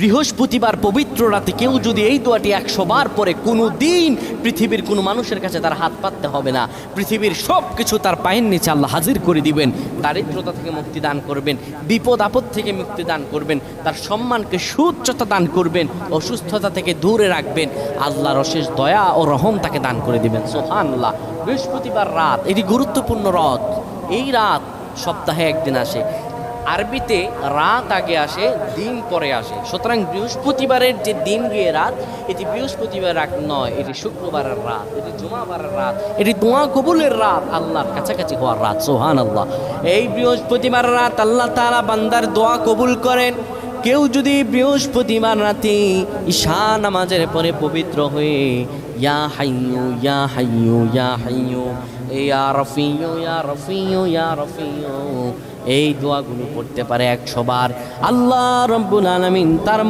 বৃহস্পতিবার পবিত্র রাতে কেউ যদি এই দোয়াটি 100 বার পরে কোনো দিন পৃথিবীর কোনো মানুষের কাছে তার হাত পাততে হবে না, পৃথিবীর সব কিছু তার পায়ের নিচে আল্লাহ হাজির করে দিবেন। দারিদ্রতা থেকে মুক্তি দান করবেন, বিপদ আপদ থেকে মুক্তি দান করবেন, তার সম্মানকে সুউচ্চতা দান করবেন, অসুস্থতা থেকে দূরে রাখবেন। আল্লাহর অশেষ দয়া ও রহম তাকে দান করে দিবেন। সুবহানাল্লাহ। বৃহস্পতিবার রাত এটি গুরুত্বপূর্ণ রাত। এই রাত সপ্তাহে একদিন আসে। আরবিতে রাত আগে আসে, দিন পরে আসে। সুতরাং বৃহস্পতিবারের যে দিন গিয়ে রাত, এটি বৃহস্পতিবার রাত নয়, এটি শুক্রবারের রাত, এটি জুমাবারের রাত, এটি দোয়া কবুলের রাত, আল্লাহর কাছাকাছি হওয়ার রাত। সুবহানাল্লাহ। এই বৃহস্পতিবার রাত আল্লাহ তাআলা বান্দার দোয়া কবুল করেন। কেউ যদি বৃহস্পতিবার রাতে ঈশা নামাজের পরে পবিত্র হয়ে ইয়া হাইয়ু ইয়া হাইয়ু ইয়া হাইয়ু ইয়া রফিয়ু ইয়া রফিয়ু ইয়া রফিয়ু এই দোয়াগুলো পড়তে পারে 100 বার, আল্লাহ রাব্বুল আলামিন তার